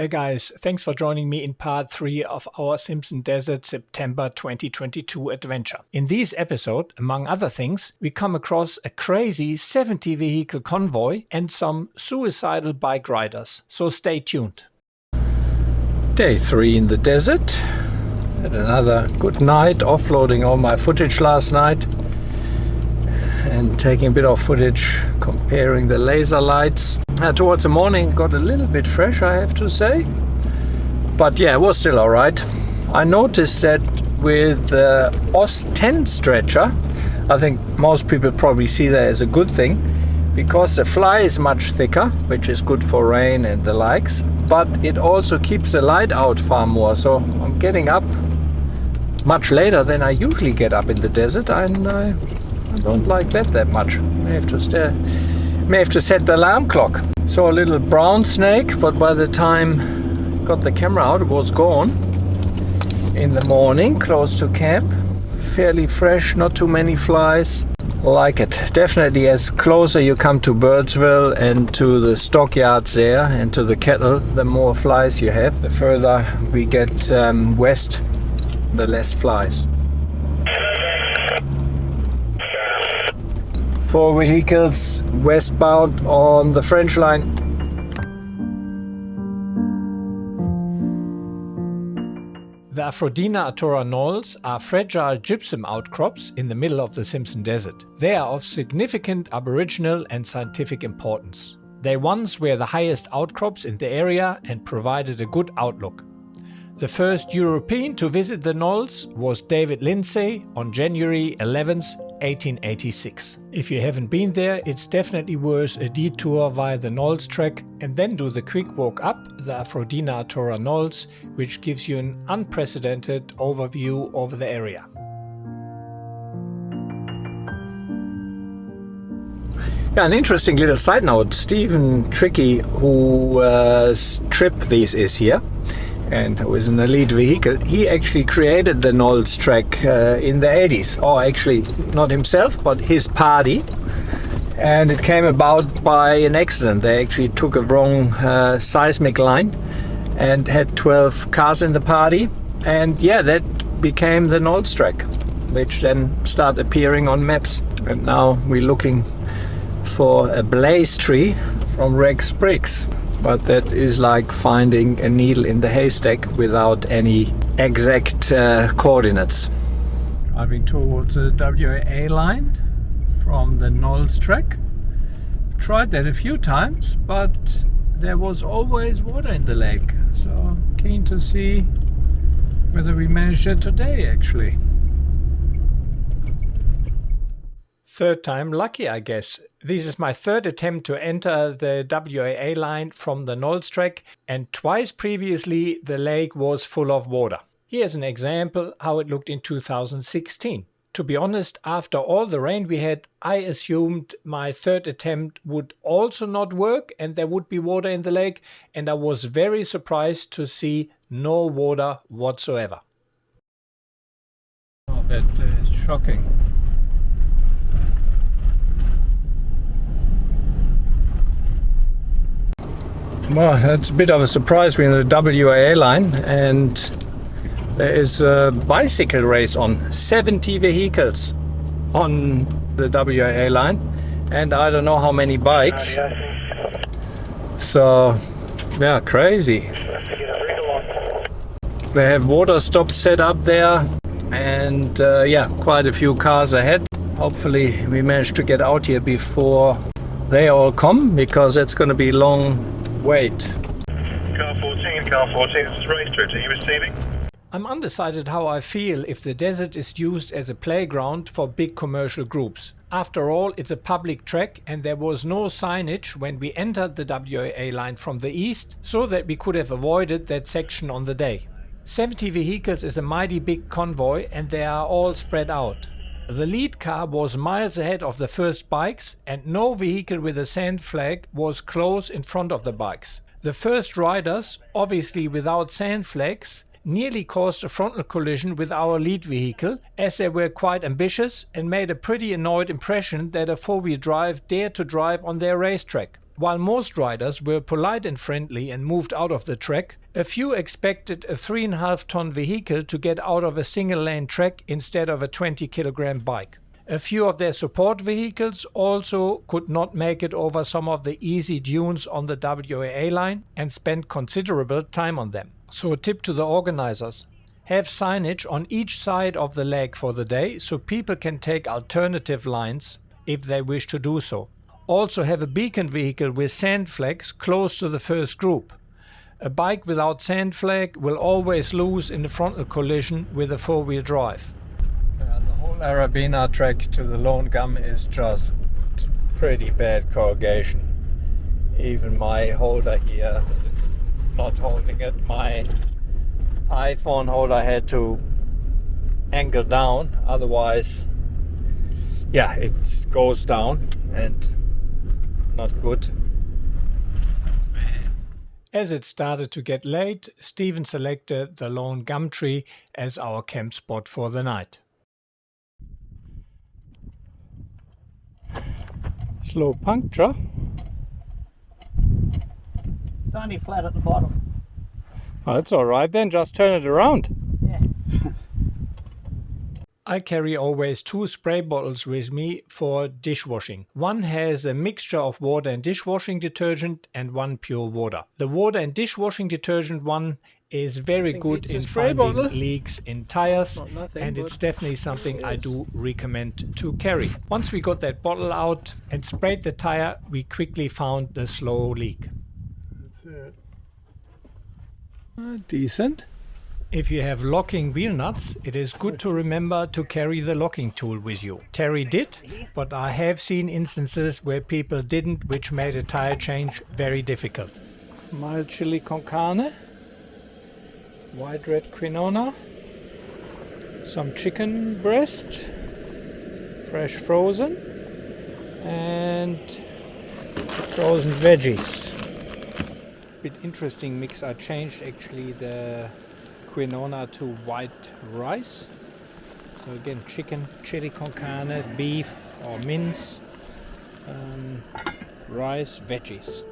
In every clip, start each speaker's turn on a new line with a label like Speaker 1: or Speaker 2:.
Speaker 1: guys, thanks for joining me in part 3 of our Simpson Desert September 2022 adventure. In this episode, among other things, we come across a crazy 70 vehicle convoy and some suicidal bike riders, so stay tuned. Day 3 in the desert. Had another good night, offloading all my footage last night and taking a bit of footage comparing the laser lights. Towards the morning got a little bit fresh, I have to say, but yeah, it was still alright. I noticed that with the OS 10 stretcher, I think most people probably see that as a good thing, because the fly is much thicker, which is good for rain and the likes, but it also keeps the light out far more, so I'm getting up much later than I usually get up in the desert, and I don't like that much. I have to set the alarm clock. Saw a little brown snake, but by the time I got the camera out, it was gone. In the morning, close to camp, fairly fresh, not too many flies. Like it. Definitely as closer you come to Birdsville and to the stockyards there and to the cattle, the more flies you have. The further we get west, the less flies. 4 vehicles westbound on the French line. The Approdinna Atora Knolls are fragile gypsum outcrops in the middle of the Simpson Desert. They are of significant aboriginal and scientific importance. They once were the highest outcrops in the area and provided a good outlook. The first European to visit the Knolls was David Lindsay on January 11th, 1886. If you haven't been there, it's definitely worth a detour via the Knolls trek and then do the quick walk up the Approdinna Atora Knolls, which gives you an unprecedented overview over the area. Yeah, an interesting little side note, Stephen Tricky, whose trip this is here, and with an elite vehicle, he actually created the Knolls track in the 80s, or actually not himself, but his party, and it came about by an accident. They actually took a wrong seismic line and had 12 cars in the party, and yeah, that became the Knolls track, which then started appearing on maps. And now we're looking for a blaze tree from Rex Briggs. But that is like finding a needle in the haystack without any exact coordinates. Driving towards the WA line from the Knolls track. Tried that a few times, but there was always water in the lake. So keen to see whether we managed it today actually. Third time lucky, I guess. This is my third attempt to enter the WAA line from the Knolls track, and twice previously the lake was full of water. Here's an example how it looked in 2016. To be honest, after all the rain we had, I assumed my third attempt would also not work and there would be water in the lake, and I was very surprised to see no water whatsoever. Oh, that is shocking. Well, that's a bit of a surprise. We're in the WAA line and there is a bicycle race on. 70 vehicles on the WAA line and I don't know how many bikes. So, yeah, crazy. They have water stops set up there and yeah, quite a few cars ahead. Hopefully we manage to get out here before they all come, because it's going to be long wait.
Speaker 2: Car 14, this is race trip. Are you receiving?
Speaker 1: I'm undecided how I feel if the desert is used as a playground for big commercial groups. After all, it's a public track and there was no signage when we entered the WAA line from the east, so that we could have avoided that section on the day. 70 vehicles is a mighty big convoy and they are all spread out. The lead car was miles ahead of the first bikes and no vehicle with a sand flag was close in front of the bikes. The first riders, obviously without sand flags, nearly caused a frontal collision with our lead vehicle, as they were quite ambitious and made a pretty annoyed impression that a four-wheel drive dared to drive on their racetrack. While most riders were polite and friendly and moved out of the track, a few expected a 3.5-ton vehicle to get out of a single-lane track instead of a 20-kilogram bike. A few of their support vehicles also could not make it over some of the easy dunes on the WAA line and spent considerable time on them. So a tip to the organizers: have signage on each side of the leg for the day so people can take alternative lines if they wish to do so. Also have a beacon vehicle with sand flags close to the first group. A bike without sand flag will always lose in the frontal collision with a four-wheel drive. The whole Erabena track to the Lone Gum is just pretty bad corrugation. Even my holder here, it's not holding it. My iPhone holder had to angle down, otherwise, yeah, it goes down and not good. As it started to get late, Stephen selected the Lone Gum Tree as our camp spot for the night. Slow puncture.
Speaker 3: It's only flat at the bottom.
Speaker 1: Oh, that's alright then, just turn it around.
Speaker 3: Yeah.
Speaker 1: I carry always 2 spray bottles with me for dishwashing. One has a mixture of water and dishwashing detergent and one pure water. The water and dishwashing detergent one is very good in finding leaks in tires, and it's definitely something I do recommend to carry. Once we got that bottle out and sprayed the tire, we quickly found the slow leak.
Speaker 4: That's it. Decent.
Speaker 1: If you have locking wheel nuts, it is good to remember to carry the locking tool with you. Terry did, but I have seen instances where people didn't, which made a tire change very difficult. Mild chili con carne, white red quinoa, some chicken breast, fresh frozen, and frozen veggies. Bit interesting mix. I changed actually the quinoa to white rice. So again, chicken, chili con carne, beef or mince, rice, veggies.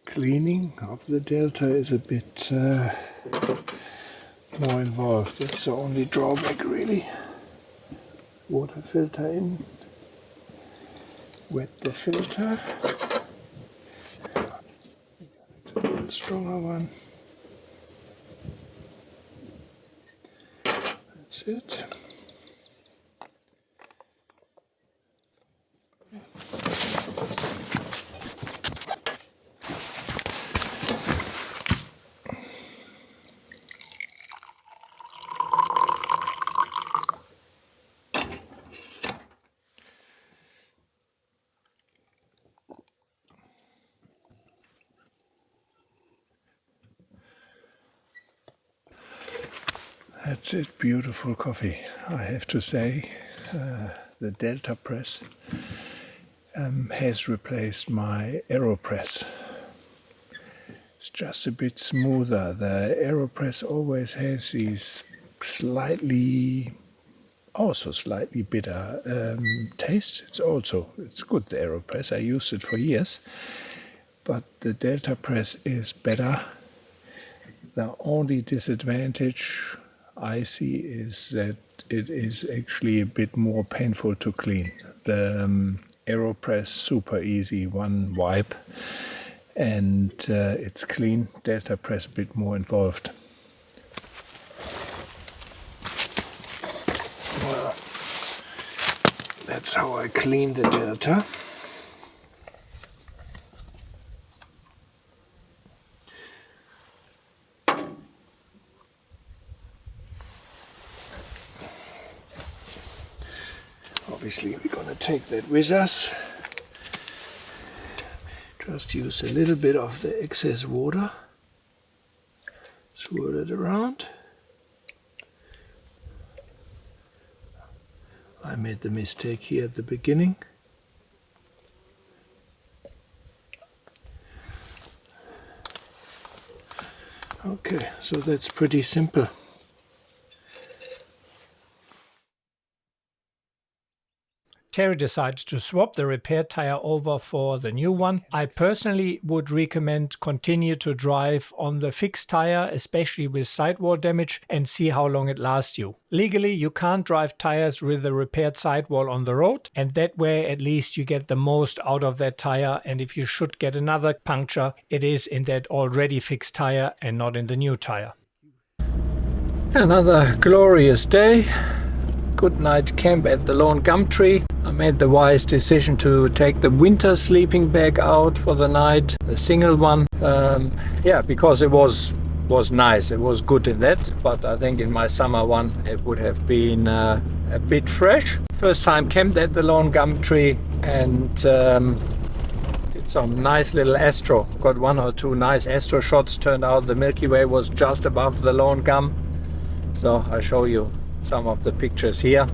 Speaker 4: Cleaning of the Delter is a bit more involved. That's the only drawback really. Water filter in, wet the filter. stronger one. That's it. That's it, beautiful coffee, I have to say. The Delter press has replaced my AeroPress. It's just a bit smoother. The AeroPress always has these also slightly bitter taste. It's good, the AeroPress. I used it for years, but the Delter press is better. The only disadvantage I see is that it is actually a bit more painful to clean. The AeroPress, super easy, one wipe and it's clean. Delter press a bit more involved. Well, that's how I clean the Delter. Obviously we're going to take that with us. Just use a little bit of the excess water, swirl it around. I made the mistake here at the beginning. Okay, so that's pretty simple.
Speaker 1: Terry decided to swap the repair tire over for the new one. I personally would recommend continue to drive on the fixed tire, especially with sidewall damage, and see how long it lasts you. Legally, you can't drive tires with a repaired sidewall on the road, and that way at least you get the most out of that tire, and if you should get another puncture, it is in that already fixed tire and not in the new tire. Another glorious day. Good night camp at the Lone Gum Tree. I made the wise decision to take the winter sleeping bag out for the night, the single one. Because it was nice, it was good in that, but I think in my summer one it would have been a bit fresh. First time camped at the Lone Gum Tree and did some nice little astro. Got one or two nice astro shots. Turned out the Milky Way was just above the Lone Gum. So I'll show you some of the pictures here.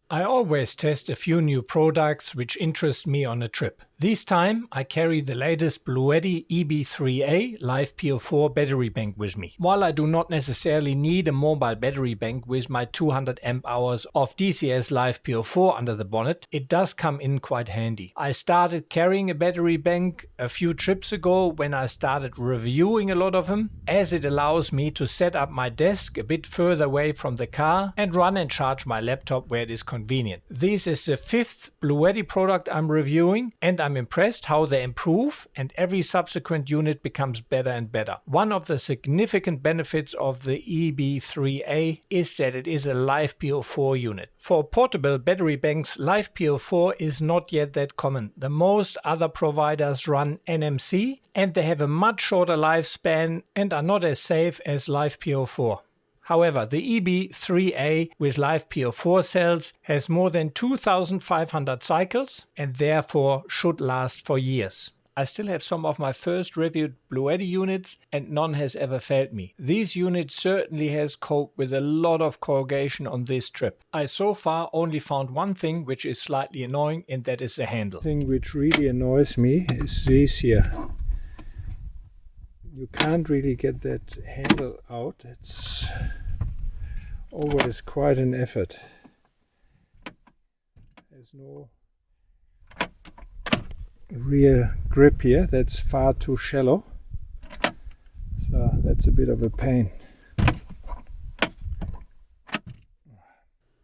Speaker 1: I always test a few new products which interest me on a trip. This time I carry the latest Bluetti EB3A Live PO4 battery bank with me. While I do not necessarily need a mobile battery bank with my 200 amp hours of DCS Live PO4 under the bonnet, it does come in quite handy. I started carrying a battery bank a few trips ago when I started reviewing a lot of them, as it allows me to set up my desk a bit further away from the car and run and charge my laptop where it is convenient. This is the 5th Bluetti product I'm reviewing, and I'm impressed how they improve and every subsequent unit becomes better and better. One of the significant benefits of the EB3A is that it is a Live PO4 unit. For portable battery banks, Live PO4 is not yet that common. The most other providers run NMC and they have a much shorter lifespan and are not as safe as Live PO4. However, the EB3A with Live PO4 cells has more than 2,500 cycles and therefore should last for years. I still have some of my first reviewed Bluetti units and none has ever failed me. These units certainly has coped with a lot of corrugation on this trip. I so far only found one thing which is slightly annoying, and that is the handle.
Speaker 4: The thing which really annoys me is this here. You can't really get that handle out. It's always quite an effort. There's no real grip here. That's far too shallow. So that's a bit of a pain.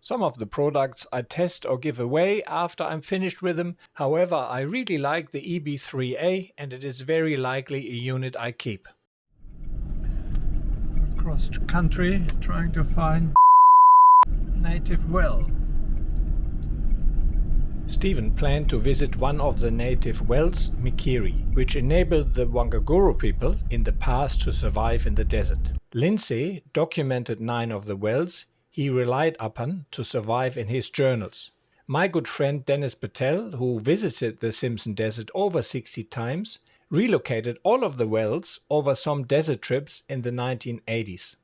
Speaker 1: Some of the products I test or give away after I'm finished with them. However, I really like the EB3A and it is very likely a unit I keep. Across country trying to find native well. Stephen planned to visit one of the native wells, Mikiri, which enabled the Wangaguru people in the past to survive in the desert. Lindsay documented 9 of the wells he relied upon to survive in his journals. My good friend Dennis Patel, who visited the Simpson Desert over 60 times, relocated all of the wells over some desert trips in the 1980s.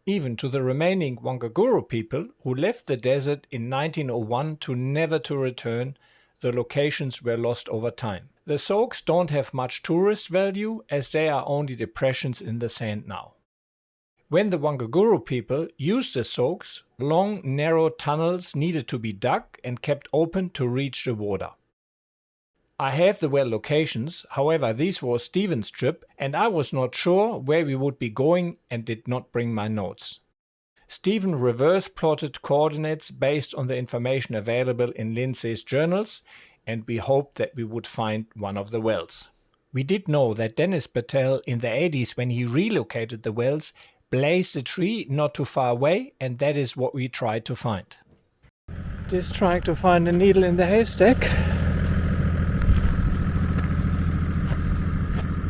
Speaker 1: Even to the remaining Wangaguru people who left the desert in 1901 to never to return, the locations were lost over time. The soaks don't have much tourist value as they are only depressions in the sand now. When the Wangaguru people used the soaks, long, narrow tunnels needed to be dug and kept open to reach the water. I have the well locations, however this was Stephen's trip and I was not sure where we would be going and did not bring my notes. Stephen reverse plotted coordinates based on the information available in Lindsay's journals and we hoped that we would find one of the wells. We did know that Dennis Patel in the 80s, when he relocated the wells, blazed a tree not too far away, and that is what we tried to find. Just trying to find a needle in the haystack.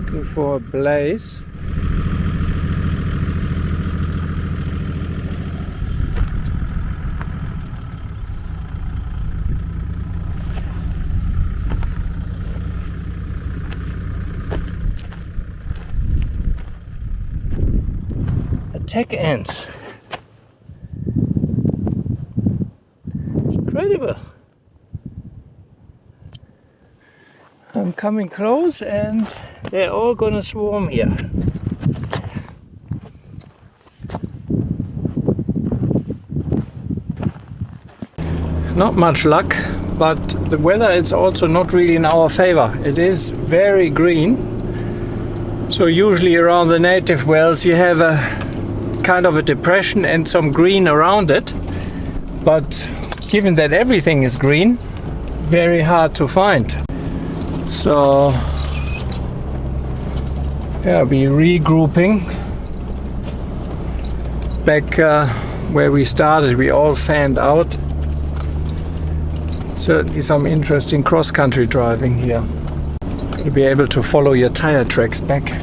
Speaker 1: Looking for a blaze. Attack ants. Incredible. I'm coming close and they're all gonna swarm here. Not much luck, but the weather is also not really in our favor. It is very green. So usually around the native wells you have a kind of a depression and some green around it, but given that everything is green, very hard to find. So yeah, I'll be regrouping back where we started. We all fanned out. Certainly some interesting cross-country driving here. To be able to follow your tire tracks back.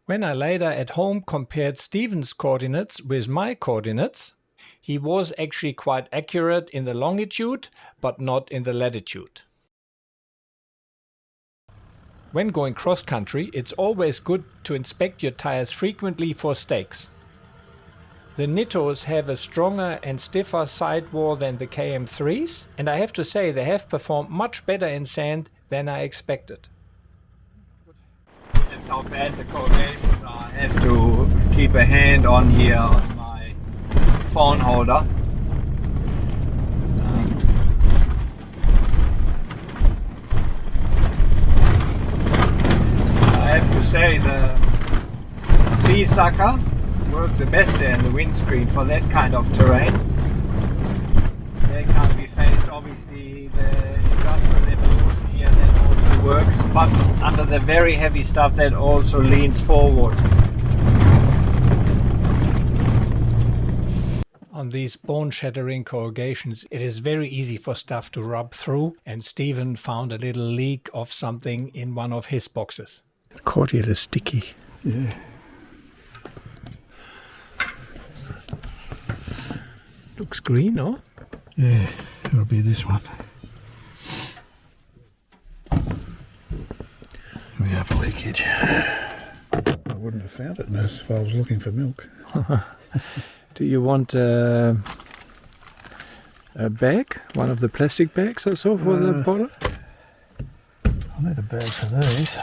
Speaker 1: When I later at home compared Stephen's coordinates with my coordinates, he was actually quite accurate in the longitude, but not in the latitude. When going cross-country, it's always good to inspect your tires frequently for stakes. The Nittos have a stronger and stiffer sidewall than the KM3s, and I have to say they have performed much better in sand than I expected. That's how bad the corrugations are. I have to keep a hand on here on my phone holder. I have to say the sea sucker worked the best there in the windscreen for that kind of terrain. They can't be faced, obviously the industrial evolution here that also works, but under the very heavy stuff that also leans forward. On these bone-shattering corrugations it is very easy for stuff to rub through, and Stephen found a little leak of something in one of his boxes. Cordial is sticky. Yeah. Looks green, no?
Speaker 4: Yeah, it'll be this one. We have a leakage. I wouldn't have found it if I was looking for milk.
Speaker 1: Do you want a bag? One of the plastic bags or so for the bottle?
Speaker 4: I need a bag for these.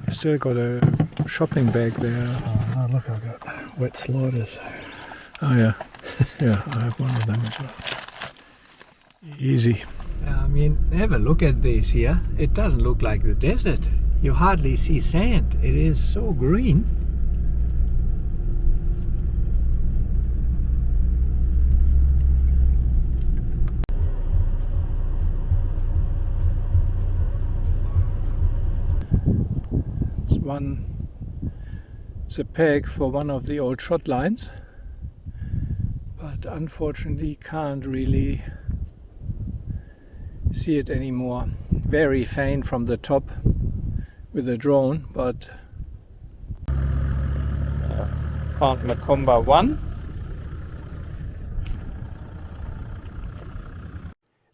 Speaker 1: You've still got a shopping bag there.
Speaker 4: Oh no, look, I've got wet sliders.
Speaker 1: Oh yeah, yeah, I have one of them as well. Easy. I mean, have a look at this here. It doesn't look like the desert. You hardly see sand. It is so green.
Speaker 4: the peg for one of the old shot lines, but unfortunately can't really see it anymore. Very faint from the top with the drone, but found Macumba 1.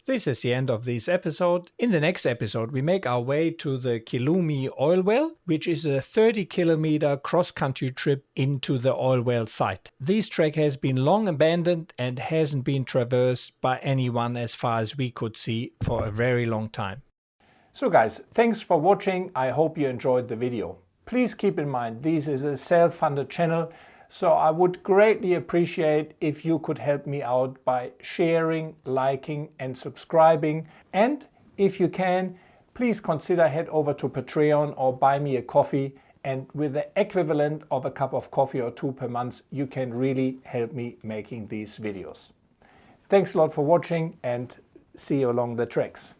Speaker 1: This is the end of this episode. In the next episode, we make our way to the Kilumi oil well, which is a 30-kilometer cross-country trip into the oil well site. This trek has been long abandoned and hasn't been traversed by anyone as far as we could see for a very long time. So guys, thanks for watching. I hope you enjoyed the video. Please keep in mind, this is a self-funded channel, so I would greatly appreciate if you could help me out by sharing, liking and subscribing. And if you can, please consider head over to Patreon or buy me a coffee, and with the equivalent of a cup of coffee or two per month, you can really help me making these videos. Thanks a lot for watching and see you along the treks.